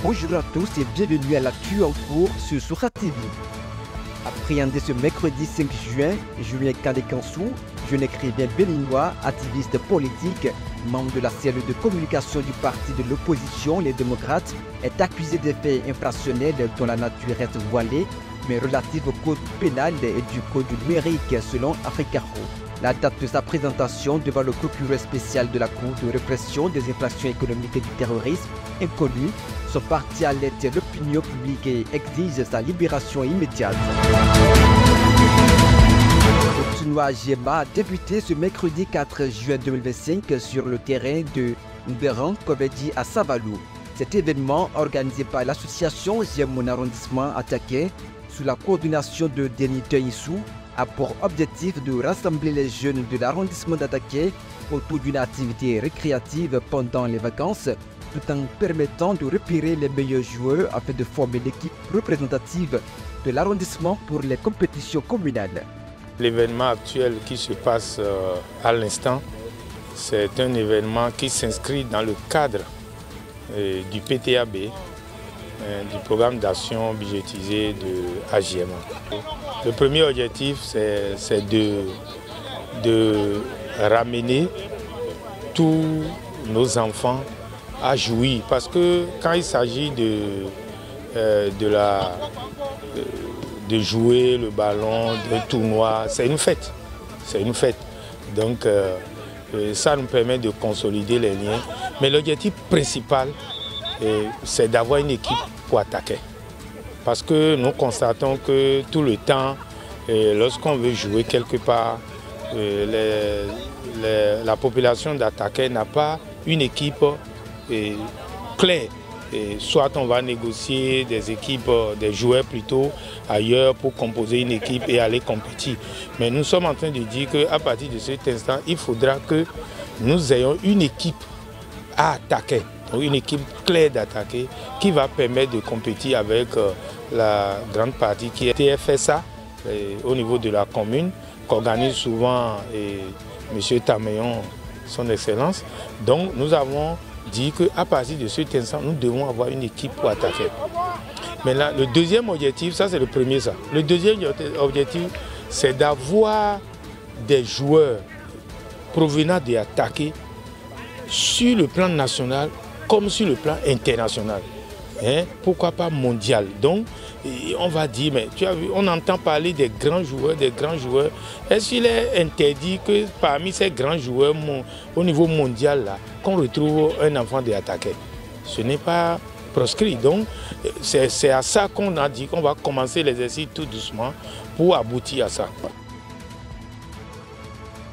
bonjour à tous et bienvenue à l'actu en cours sur Sourate TV. Appréhendé ce mercredi 5 juin, Julien Kandé-Kansou, jeune écrivain béninois, activiste politique, membre de la cellule de communication du parti de l'opposition, les démocrates, est accusé de faits infractionnels dont la nature reste voilée, mais relative au code pénal et du code numérique selon Africaro. La date de sa présentation devant le procureur spécial de la Cour de répression des infractions économiques et du terrorisme, inconnu, son parti alerte l'opinion publique et exige sa libération immédiate. Le tournoi GMA a débuté ce mercredi 4 juin 2025 sur le terrain de Ndéran Kobedi à Savalou. Cet événement, organisé par l'association J'aime mon arrondissement attaqué, sous la coordination de Denis Teissou, a pour objectif de rassembler les jeunes de l'arrondissement d'Attaqué autour d'une activité récréative pendant les vacances, tout en permettant de repérer les meilleurs joueurs afin de former l'équipe représentative de l'arrondissement pour les compétitions communales. L'événement actuel qui se passe à l'instant, c'est un événement qui s'inscrit dans le cadre du PTAB, du programme d'action budgétisé de AGMA. Le premier objectif, c'est de ramener tous nos enfants à jouir. Parce que quand il s'agit de jouer le ballon, d'un tournoi, c'est une fête. C'est une fête. Donc ça nous permet de consolider les liens. Mais l'objectif principal, c'est d'avoir une équipe pour attaquer. Parce que nous constatons que tout le temps, lorsqu'on veut jouer quelque part, la population d'attaquer n'a pas une équipe claire. Soit on va négocier des équipes, des joueurs plutôt ailleurs pour composer une équipe et aller compétir. Mais nous sommes en train de dire qu'à partir de cet instant, il faudra que nous ayons une équipe à attaquer. Donc une équipe claire d'attaquer qui va permettre de compétir avec la grande partie qui est TFSA au niveau de la commune, qu'organise souvent M. Tameyon, son excellence. Donc nous avons dit qu'à partir de cet instant, nous devons avoir une équipe pour attaquer. Maintenant, le deuxième objectif, ça c'est le premier ça. Le deuxième objectif, c'est d'avoir des joueurs provenant des attaqués sur le plan national comme sur le plan international. Pourquoi pas mondial. Donc, on va dire, mais tu as vu, on entend parler des grands joueurs, Est-ce qu'il est interdit que parmi ces grands joueurs au niveau mondial, là, qu'on retrouve un enfant de attaquer? Ce n'est pas proscrit. Donc, c'est à ça qu'on a dit qu'on va commencer l'exercice tout doucement pour aboutir à ça.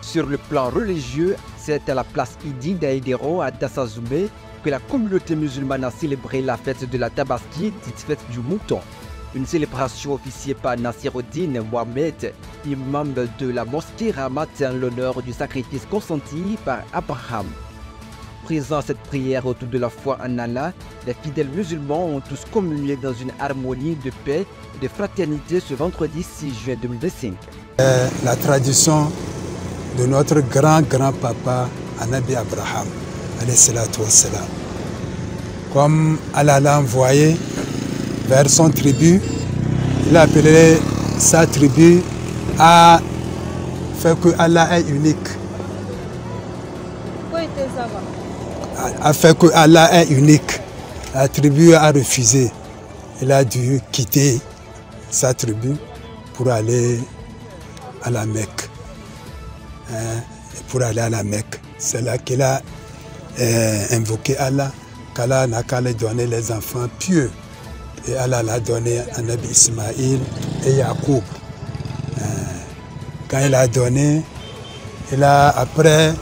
Sur le plan religieux, c'est à la place Idi d'Aïdero à Dassazoumé que la communauté musulmane a célébré la fête de la Tabaski, dite fête du mouton. Une célébration officiée par Nassiruddin Mohamed, imam de la mosquée Ramat en l'honneur du sacrifice consenti par Abraham. Présent à cette prière autour de la foi en Allah, les fidèles musulmans ont tous communié dans une harmonie de paix et de fraternité ce vendredi 6 juin 2025. La tradition de notre grand-grand-papa Anabi Abraham. Comme Allah l'a envoyé vers son tribu, il a appelé sa tribu à faire que Allah est unique. À faire que Allah est unique. La tribu a refusé. Il a dû quitter sa tribu pour aller à la Mecque. Pour aller à la Mecque. C'est là qu'il a invoqué Allah, qu'Allah n'a qu'à lui donner les enfants pieux. Et Allah l'a donné à Nabi Ismaïl et Yacoub. Quand il a donné, après,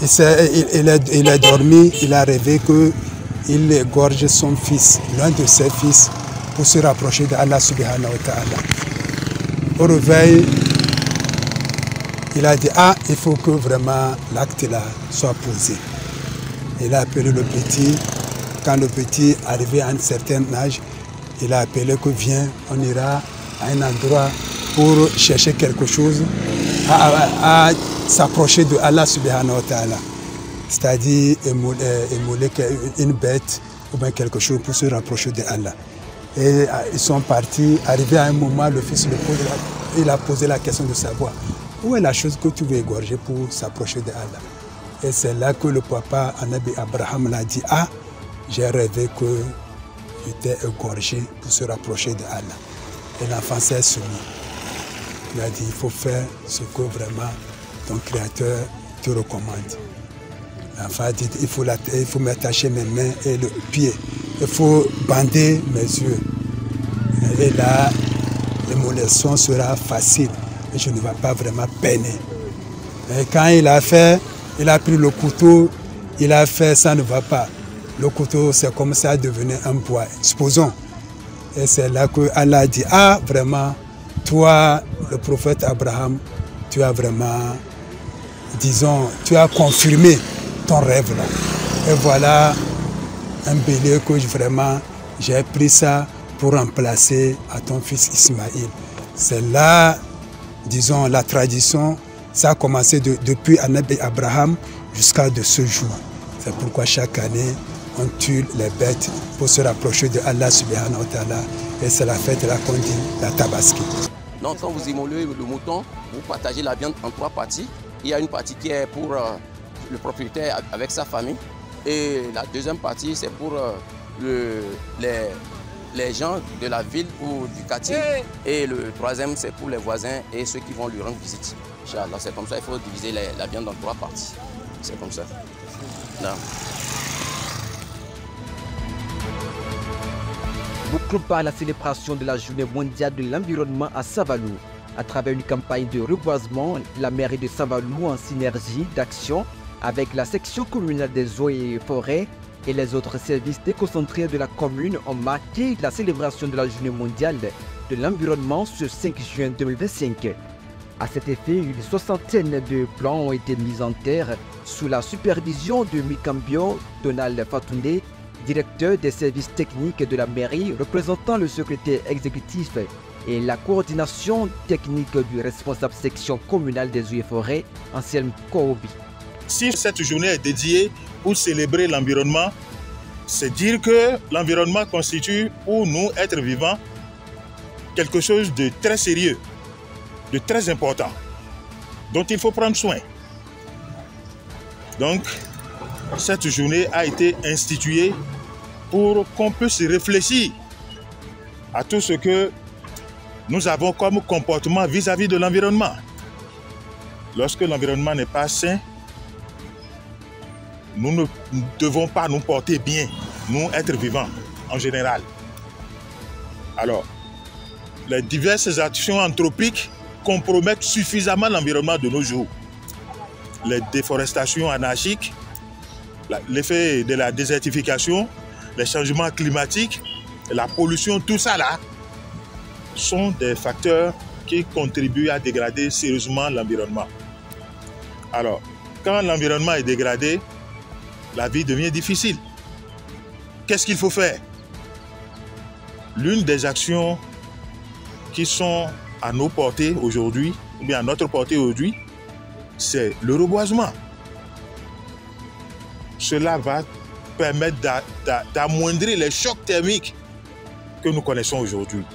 il est dormi, il a rêvé qu'il égorge son fils, l'un de ses fils, pour se rapprocher d'Allah subhanahu wa ta'ala. Au réveil, il a dit, il faut que vraiment l'acte là soit posé. Il a appelé le petit. Quand le petit arrivait à un certain âge, il a appelé que viens, on ira à un endroit pour chercher quelque chose, à s'approcher de Allah subhanahu wa ta'ala. C'est-à-dire émouler une bête ou bien quelque chose pour se rapprocher de Allah. Et ils sont partis, arrivé à un moment, le fils il a posé la question de savoir où est la chose que tu veux égorger pour s'approcher de Allah. Et c'est là que le papa, Anabi Abraham, l'a dit, ah, j'ai rêvé que j'étais égorgé pour se rapprocher de Allah. Et l'enfant s'est soumis. Il a dit, il faut faire ce que vraiment ton Créateur te recommande. L'enfant a dit, il faut m'attacher mes mains et le pied. Il faut bander mes yeux. Et là, l'émolation sera facile. Et je ne vais pas vraiment peiner. Et quand il a pris le couteau, il a fait, ça ne va pas. Le couteau, c'est comme ça devenu un bois. Supposons. Et c'est là que Allah a dit, ah, vraiment, toi, le prophète Abraham, tu as vraiment, disons, tu as confirmé ton rêve là. Et voilà un bélier que vraiment, j'ai pris ça pour remplacer à ton fils Ismaïl. C'est là, disons, la tradition, ça a commencé depuis Anabi Abraham jusqu'à de ce jour. C'est pourquoi chaque année, on tue les bêtes pour se rapprocher de Allah subhanahu wa ta'ala. Et c'est la fête là qu'on dit la tabaski. Donc quand vous immolez le mouton, vous partagez la viande en 3 parties. Il y a une partie qui est pour le propriétaire avec sa famille. Et la deuxième partie, c'est pour les gens de la ville ou du quartier. Et le troisième, c'est pour les voisins et ceux qui vont lui rendre visite. Inch'Allah, c'est comme ça, il faut diviser la viande en 3 parties. C'est comme ça. Non. Beaucoup par la célébration de la journée mondiale de l'environnement à Savalou. À travers une campagne de reboisement, la mairie de Savalou, en synergie d'action avec la section communale des eaux et forêts et les autres services déconcentrés de la commune, ont marqué la célébration de la journée mondiale de l'environnement ce 5 juin 2025. À cet effet, une soixantaine de plans ont été mis en terre sous la supervision de Mikambio Donald Fatoundé, directeur des services techniques de la mairie, représentant le secrétaire exécutif et la coordination technique du responsable section communale des eaux et forêts, Anselme Koubi. Si cette journée est dédiée pour célébrer l'environnement, c'est dire que l'environnement constitue pour nous, êtres vivants, quelque chose de très sérieux, de très important, dont il faut prendre soin. Donc, cette journée a été instituée pour qu'on puisse réfléchir à tout ce que nous avons comme comportement vis-à-vis de l'environnement. Lorsque l'environnement n'est pas sain, nous ne devons pas nous porter bien, nous, êtres vivants, en général. Alors, les diverses actions anthropiques compromettent suffisamment l'environnement de nos jours. Les déforestations anarchiques, l'effet de la désertification, les changements climatiques, la pollution, tout ça là, sont des facteurs qui contribuent à dégrader sérieusement l'environnement. Alors, quand l'environnement est dégradé, la vie devient difficile. Qu'est-ce qu'il faut faire? L'une des actions qui sont à nos portées aujourd'hui, ou bien à notre portée aujourd'hui, c'est le reboisement. Cela va permettre d'amoindrir les chocs thermiques que nous connaissons aujourd'hui.